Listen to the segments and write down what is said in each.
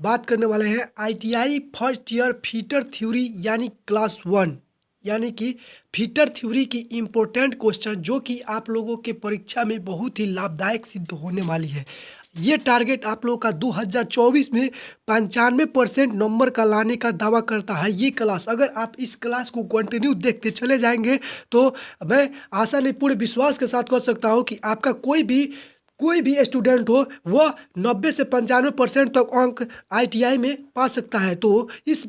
बात करने वाले हैं ITI first year fitter theory यानी क्लास 1 यानी कि फीटर थ्योरी की इम्पोर्टेंट क्वेश्चन जो कि आप लोगों के परीक्षा में बहुत ही लाभदायक सिद्ध होने वाली है। ये टारगेट आप लोगों का 2024 में 95% नंबर का लाने का दावा करता है। ये क्लास अगर आप इस क्लास को कंटिन्यू देखते चले जाएंगे तो मैं आशा नहीं पूरे विश्वास के साथ कह सकता हूँ कि आपका कोई भी स्टूडेंट हो वह 90 से 95% तक अंक आईटीआई में पा सकता है। तो इस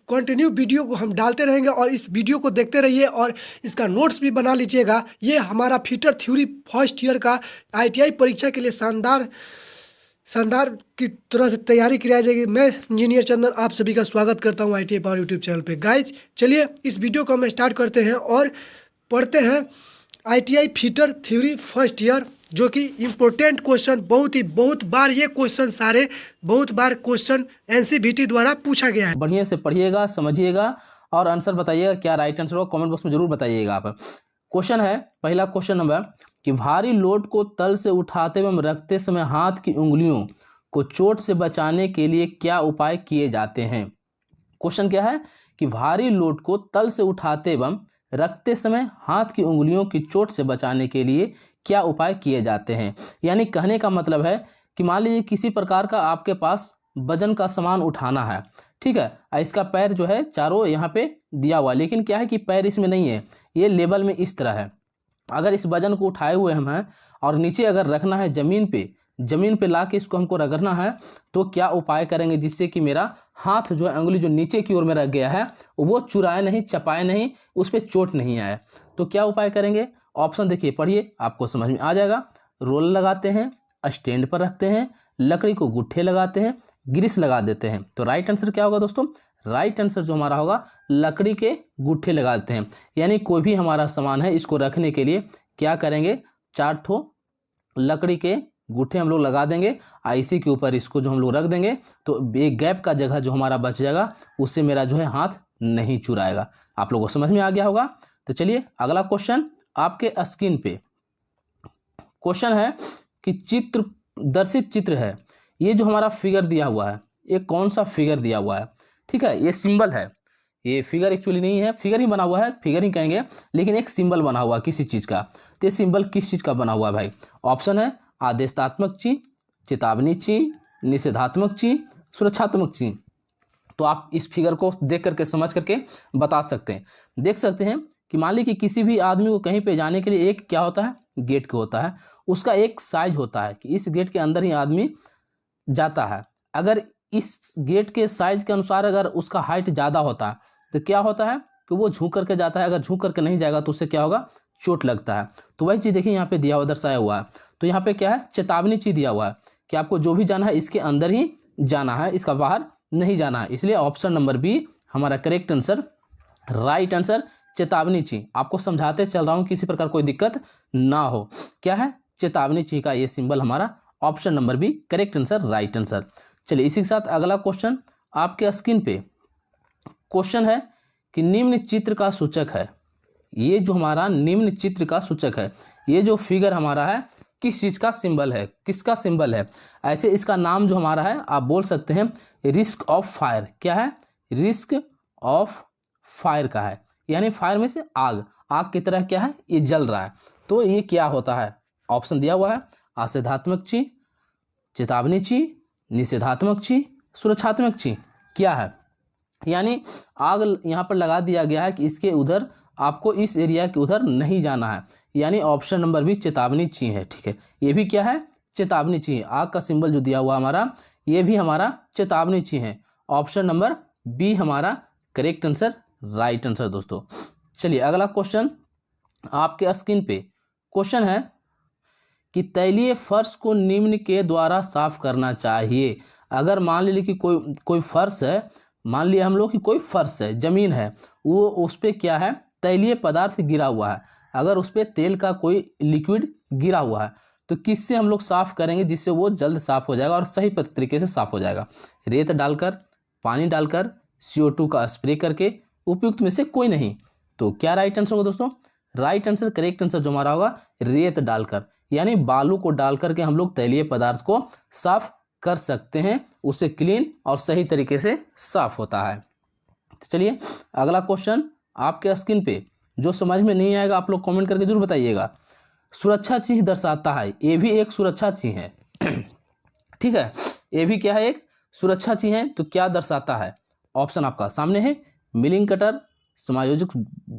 कंटिन्यू वीडियो को हम डालते रहेंगे और इस वीडियो को देखते रहिए और इसका नोट्स भी बना लीजिएगा। ये हमारा फीटर थ्योरी फर्स्ट ईयर का आईटीआई परीक्षा के लिए शानदार की तरह से तैयारी की जाएगी। मैं इंजीनियर चंदन आप सभी का स्वागत करता हूं आईटीआई पावर यूट्यूब चैनल पे। गाइज चलिए इस वीडियो को हम स्टार्ट करते हैं और पढ़ते हैं ITI fitter theory first year, जो कि इम्पोर्टेंट क्वेश्चन बहुत बार क्वेश्चन एनसीईआरटी द्वारा पूछा गया है। बढ़िया से पढ़िएगा, समझिएगा और आंसर बताइएगा। क्या राइट आंसर होगा कमेंट बॉक्स में जरूर बताइएगा आप। क्वेश्चन है, पहला क्वेश्चन नंबर कि भारी लोड को तल से उठाते एवं रखते समय हाथ की उंगलियों को चोट से बचाने के लिए क्या उपाय किए जाते हैं। क्वेश्चन क्या है कि भारी लोड को तल से उठाते एवं रखते समय हाथ की उंगलियों की चोट से बचाने के लिए क्या उपाय किए जाते हैं। यानी कहने का मतलब है कि मान लीजिए किसी प्रकार का आपके पास वजन का सामान उठाना है, ठीक है। इसका पैर जो है चारों यहाँ पे दिया हुआ, लेकिन क्या है कि पैर इसमें नहीं है, ये लेवल में इस तरह है। अगर इस वजन को उठाए हुए हम हैं और नीचे अगर रखना है ज़मीन पे ला के इसको हमको रगड़ना है, तो क्या उपाय करेंगे जिससे कि मेरा हाथ जो है उंगली जो नीचे की ओर में रख गया है वो चुराए नहीं, चपाए नहीं, उस पर चोट नहीं आए। तो क्या उपाय करेंगे, ऑप्शन देखिए, पढ़िए, आपको समझ में आ जाएगा। रोल लगाते हैं, स्टैंड पर रखते हैं, लकड़ी को गुट्ठे लगाते हैं, ग्रीस लगा देते हैं। तो राइट आंसर क्या होगा दोस्तों, राइट आंसर जो हमारा होगा लकड़ी के गुट्ठे लगा देते हैं। यानी कोई भी हमारा सामान है इसको रखने के लिए क्या करेंगे, 4 ठो लकड़ी के गुट्ठे हम लोग लगा देंगे, इसी के ऊपर इसको जो हम लोग रख देंगे तो एक गैप का जगह जो हमारा बच जाएगा, उससे मेरा जो है हाथ नहीं चुराएगा। आप लोगों को समझ में आ गया होगा। तो चलिए अगला क्वेश्चन आपके स्क्रीन पे क्वेश्चन है कि दर्शित चित्र है, ये जो हमारा फिगर दिया हुआ है ये कौन सा फिगर दिया हुआ है, ठीक है। ये सिंबल है, ये फिगर एक्चुअली नहीं है, फिगर ही बना हुआ है, फिगर ही कहेंगे, लेकिन एक सिंबल बना हुआ है किसी चीज़ का। तो ये सिंबल किस चीज़ का बना हुआ है भाई। ऑप्शन है आदेशात्मक चिन्ह, चेतावनी चिन्ह, निषेधात्मक चिन्ह, सुरक्षात्मक चिन्ह। तो आप इस फिगर को देख करके समझ करके बता सकते हैं। देख सकते हैं कि मान लीजिए कि किसी भी आदमी को कहीं पे जाने के लिए एक क्या होता है, गेट का होता है, उसका एक साइज होता है कि इस गेट के अंदर ही आदमी जाता है। अगर इस गेट के साइज के अनुसार अगर उसका हाइट ज़्यादा होता है तो क्या होता है कि वो झुक करके जाता है, अगर झुक करके नहीं जाएगा तो उससे क्या होगा, चोट लगता है। तो वही चीज़ देखिए यहाँ पे दिया हुआ, दर्शाया हुआ है। तो यहाँ पे क्या है, चेतावनी चीज़ दिया हुआ है कि आपको जो भी जाना है इसके अंदर ही जाना है, इसका बाहर नहीं जाना है। इसलिए ऑप्शन नंबर बी हमारा करेक्ट आंसर, राइट आंसर चेतावनी चिन्ह। आपको समझाते चल रहा हूँ किसी प्रकार कोई दिक्कत ना हो। क्या है, चेतावनी चिन्ह का ये सिंबल हमारा option number B correct answer, right answer. चलिए इसी के साथ अगला क्वेश्चन आपके स्क्रीन पे क्वेश्चन है कि निम्न चित्र का सूचक है। ये जो हमारा निम्न चित्र का सूचक है, ये जो फिगर हमारा है किस चीज़ का सिंबल है, किसका सिंबल है। ऐसे इसका नाम जो हमारा है आप बोल सकते हैं रिस्क ऑफ फायर। क्या है, रिस्क ऑफ फायर का है, यानी फायर में से आग की तरह क्या है, ये जल रहा है। तो ये क्या होता है, ऑप्शन दिया हुआ है आदेशात्मक चिन्ह, चेतावनी चिन्ह, निषेधात्मक चिन्ह, सुरक्षात्मक चिन्ह। क्या है, यानी आग यहाँ पर लगा दिया गया है कि इसके उधर आपको इस एरिया के उधर नहीं जाना है, यानी ऑप्शन नंबर बी चेतावनी चिन्ह है, ठीक है। ये भी क्या है, चेतावनी चिन्ह। आग का सिंबल जो दिया हुआ हमारा ये भी हमारा चेतावनी चिन्ह है। ऑप्शन नंबर बी हमारा करेक्ट आंसर, राइट आंसर दोस्तों। चलिए अगला क्वेश्चन आपके स्क्रीन पे क्वेश्चन है कि तैलीय फर्श को निम्न के द्वारा साफ करना चाहिए। अगर मान लीजिए कि कोई फर्श है, मान लिया हम लोग कि कोई फर्श है, जमीन है, वो उस पर क्या है, तैलीय पदार्थ गिरा हुआ है। अगर उस पर तेल का कोई लिक्विड गिरा हुआ है तो किससे हम लोग साफ करेंगे जिससे वो जल्द साफ हो जाएगा और सही तरीके से साफ हो जाएगा। रेत डालकर, पानी डालकर, CO2 का स्प्रे करके, उपयुक्त में से कोई नहीं। तो क्या राइट आंसर होगा दोस्तों, राइट आंसर करेक्ट आंसर जो हमारा होगा रेत डालकर, यानी बालू को डाल करके हम लोग तैलीय पदार्थ को साफ कर सकते हैं, उससे क्लीन और सही तरीके से साफ होता है। तो चलिए अगला क्वेश्चन आपके स्क्रीन पे, जो समझ में नहीं आएगा आप लोग कमेंट करके जरूर बताइएगा। सुरक्षा चिन्ह दर्शाता है, ये भी एक सुरक्षा चिन्ह है ठीक है, ये भी क्या है, एक सुरक्षा चिन्ह है। तो क्या दर्शाता है? ऑप्शन आपका सामने है, मिलिंग कटर, समायोजक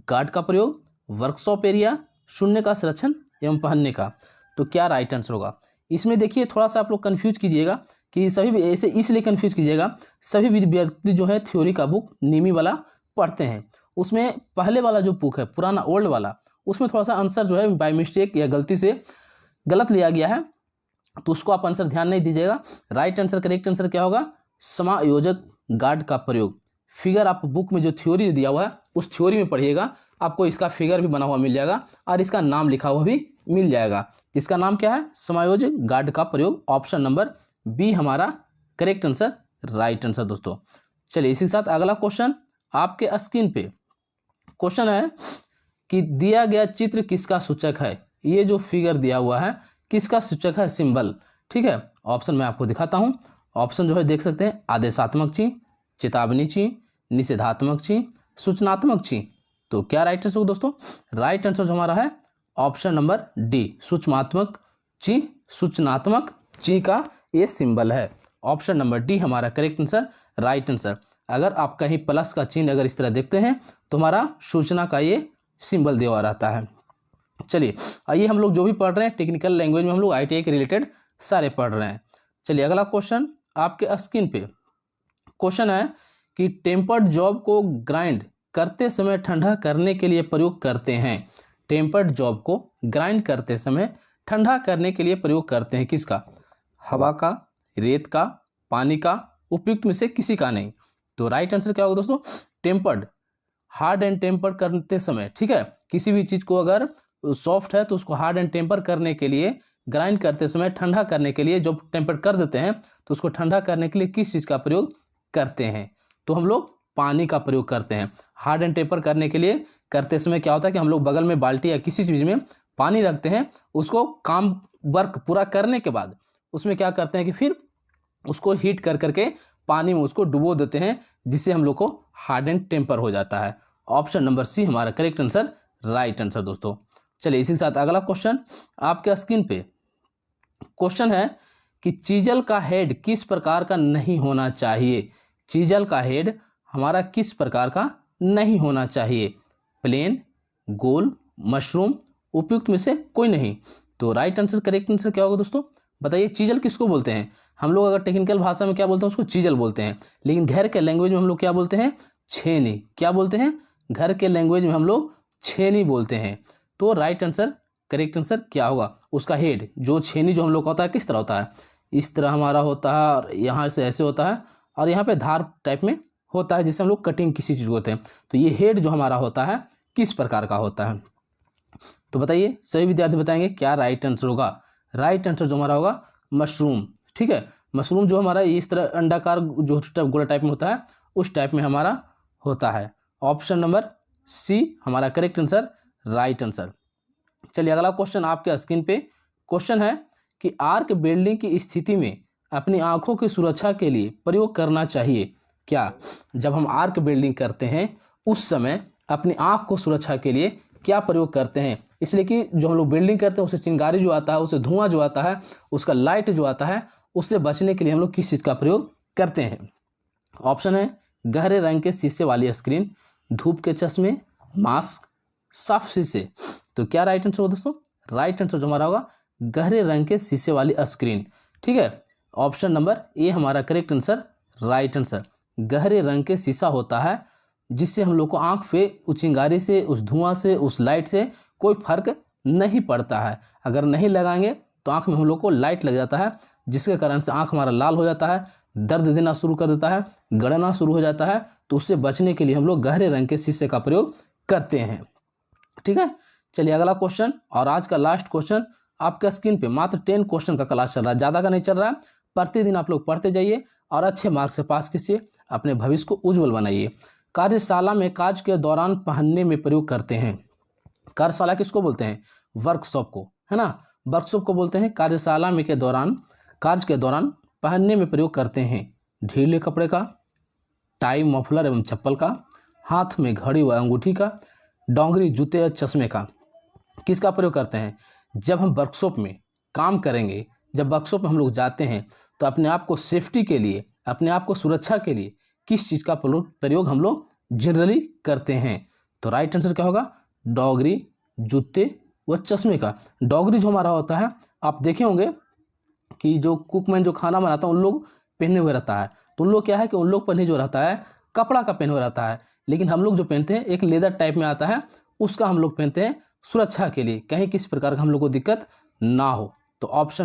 गार्ड का प्रयोग, वर्कशॉप एरिया, शून्य का संरक्षण एवं पहनने का। तो क्या राइट आंसर होगा? इसमें देखिए थोड़ा सा आप लोग कन्फ्यूज कीजिएगा कि सभी ऐसे इसलिए कन्फ्यूज कीजिएगा, सभी व्यक्ति जो है थ्योरी का बुक नीमी वाला पढ़ते हैं, उसमें पहले वाला जो बुक है पुराना ओल्ड वाला, उसमें थोड़ा सा आंसर जो है बाय मिस्टेक या गलती से गलत लिया गया है, तो उसको आप आंसर ध्यान नहीं दीजिएगा। राइट आंसर, करेक्ट आंसर क्या होगा? समायोजक गार्ड का प्रयोग। फिगर आप बुक में जो थ्योरी दिया हुआ है उस थ्योरी में पढ़िएगा, आपको इसका फिगर भी बना हुआ मिल जाएगा और इसका नाम लिखा हुआ भी मिल जाएगा। इसका नाम क्या है? समायोजक गार्ड का प्रयोग। ऑप्शन नंबर बी हमारा करेक्ट आंसर, राइट आंसर दोस्तों। चलिए इसी के साथ अगला क्वेश्चन आपके स्क्रीन पे क्वेश्चन है कि दिया गया चित्र किसका सूचक है? ये जो फिगर दिया हुआ है किसका सूचक है? सिंबल। ठीक है, ऑप्शन मैं आपको दिखाता हूँ। ऑप्शन जो है देख सकते हैं, आदेशात्मक चिन्ह, चेतावनी चिन्ह, निषेधात्मक चिन्ह, सूचनात्मक चिन्ह। तो क्या राइट आंसर होगा दोस्तों? राइट आंसर जो हमारा है ऑप्शन नंबर डी, सूचनात्मक चिन्ह। सूचनात्मक चिन्ह का ये सिंबल है। ऑप्शन नंबर डी हमारा करेक्ट आंसर, राइट आंसर। अगर आप कहीं प्लस का चिन्ह अगर इस तरह देखते हैं तो हमारा सूचना का ये सिंबल दिया हुआ रहता है। चलिए आइए हम लोग जो भी पढ़ रहे हैं टेक्निकल लैंग्वेज में हम लोग ITI के रिलेटेड सारे पढ़ रहे हैं। चलिए अगला क्वेश्चन आपके स्क्रीन पे क्वेश्चन है कि टेम्पर्ड जॉब को ग्राइंड करते समय ठंडा करने के लिए प्रयोग करते हैं। टेम्पर्ड जॉब को ग्राइंड करते समय ठंडा करने के लिए प्रयोग करते हैं, किसका? हवा का, रेत का, पानी का, उपयुक्त में से किसी का नहीं। तो राइट आंसर क्या होगा दोस्तों? टेम्पर्ड, हार्ड एंड टेम्पर करते समय, ठीक है, किसी भी चीज़ को अगर सॉफ्ट है तो उसको हार्ड एंड टेम्पर करने के लिए, ग्राइंड करते समय ठंडा करने के लिए, जब टेम्पर कर देते हैं तो उसको ठंडा करने के लिए किस चीज़ का प्रयोग करते हैं? तो हम लोग पानी का प्रयोग करते हैं। हार्ड एंड टेम्पर करने के लिए करते समय क्या होता है कि हम लोग बगल में बाल्टी या किसी चीज़ में पानी रखते हैं, उसको काम वर्क पूरा करने के बाद उसमें क्या करते हैं कि फिर उसको हीट कर करके पानी में उसको डुबो देते हैं, जिससे हम लोग को हार्ड एंड टेम्पर हो जाता है। ऑप्शन नंबर सी हमारा करेक्ट आंसर, राइट आंसर दोस्तों। चलिए इसी के साथ अगला क्वेश्चन आपके स्क्रीन पे क्वेश्चन है कि चीजल का हेड किस प्रकार का नहीं होना चाहिए? चीजल का हेड हमारा किस प्रकार का नहीं होना चाहिए? प्लेन, गोल, मशरूम, उपयुक्त में से कोई नहीं। तो राइट आंसर, करेक्ट आंसर क्या होगा दोस्तों? बताइए चीजल किसको बोलते हैं? हम लोग अगर टेक्निकल भाषा में क्या बोलते हैं उसको चीजल बोलते हैं, लेकिन घर के लैंग्वेज में हम लोग क्या बोलते हैं? छेनी। क्या बोलते हैं? घर के लैंग्वेज में हम लोग छेनी बोलते हैं। तो राइट आंसर, करेक्ट आंसर क्या होगा? उसका हेड, जो छेनी जो हम लोग का होता है किस तरह होता है? इस तरह हमारा होता है और यहाँ से ऐसे होता है और यहाँ पे धार टाइप में होता है, जिससे हम लोग कटिंग किसी चीज़ होते हैं। तो ये हेड जो हमारा होता है किस प्रकार का होता है? तो बताइए, सभी विद्यार्थी बताएंगे क्या राइट आंसर होगा? राइट आंसर जो हमारा होगा मशरूम। ठीक है, मशरूम जो हमारा इस तरह अंडाकार जो गोला टाइप में होता है उस टाइप में हमारा होता है। ऑप्शन नंबर सी हमारा करेक्ट आंसर, राइट आंसर। चलिए अगला क्वेश्चन आपके स्क्रीन पे क्वेश्चन है कि आर्क वेल्डिंग की स्थिति में अपनी आंखों की सुरक्षा के लिए प्रयोग करना चाहिए क्या? जब हम आर्क वेल्डिंग करते हैं उस समय अपनी आंख को सुरक्षा के लिए क्या प्रयोग करते हैं? इसलिए कि जो हम लोग वेल्डिंग करते हैं उससे चिंगारी जो आता है, उससे धुआं जो आता है, उसका लाइट जो आता है, उससे बचने के लिए हम लोग किस चीज़ का प्रयोग करते हैं? ऑप्शन है गहरे रंग के शीशे वाली स्क्रीन, धूप के चश्मे, मास्क, साफ शीशे। तो क्या राइट आंसर होगा दोस्तों? राइट आंसर जो हमारा होगा गहरे रंग के शीशे वाली स्क्रीन। ठीक है, ऑप्शन नंबर ए हमारा करेक्ट आंसर, राइट आंसर। गहरे रंग के शीशा होता है जिससे हम लोग को आंख पे उस चिंगारी से, उस धुआं से, उस लाइट से कोई फर्क नहीं पड़ता है। अगर नहीं लगाएंगे तो आंख में हम लोग को लाइट लग जाता है, जिसके कारण से आंख हमारा लाल हो जाता है, दर्द देना शुरू कर देता है, गड़ना शुरू हो जाता है। तो उससे बचने के लिए हम लोग गहरे रंग के शीशे का प्रयोग करते हैं। ठीक है, चलिए अगला क्वेश्चन और आज का लास्ट क्वेश्चन आपके स्क्रीन पे। मात्र 10 क्वेश्चन का क्लास चल रहा है, ज़्यादा का नहीं चल रहा है। प्रतिदिन आप लोग पढ़ते जाइए और अच्छे मार्क्स से पास कीजिए, अपने भविष्य को उज्जवल बनाइए। कार्यशाला में कार्य के दौरान पहनने में प्रयोग करते हैं। कार्यशाला किसको बोलते हैं? वर्कशॉप को, है ना, वर्कशॉप को बोलते हैं। कार्यशाला में के दौरान, कार्य के दौरान पहनने में प्रयोग करते हैं? ढीले कपड़े का, टाई, मफलर एवं चप्पल का, हाथ में घड़ी व अंगूठी का, डोंगरी, जूते या चश्मे का। किसका प्रयोग करते हैं? जब हम वर्कशॉप में काम करेंगे, जब वर्कशॉप में हम लोग जाते हैं तो अपने आप को सेफ्टी के लिए, अपने आप को सुरक्षा के लिए किस चीज़ का प्रयोग हम लोग जनरली करते हैं? तो राइट आंसर क्या होगा? डोगरी, जूते व चश्मे का। डोगरी जो हमारा होता है, आप देखे होंगे कि जो कुकमैन जो खाना बनाता है उन लोग पहने हुए रहता है, तो उन लोग क्या है कि उन लोग पहने जो रहता है कपड़ा का पहने हुए रहता है, लेकिन हम लोग जो पहनते हैं एक लेदर टाइप में आता है, उसका हम लोग पहनते हैं सुरक्षा के लिए, कहीं किसी प्रकार का हम लोग को दिक्कत ना हो। तो ऑप्शन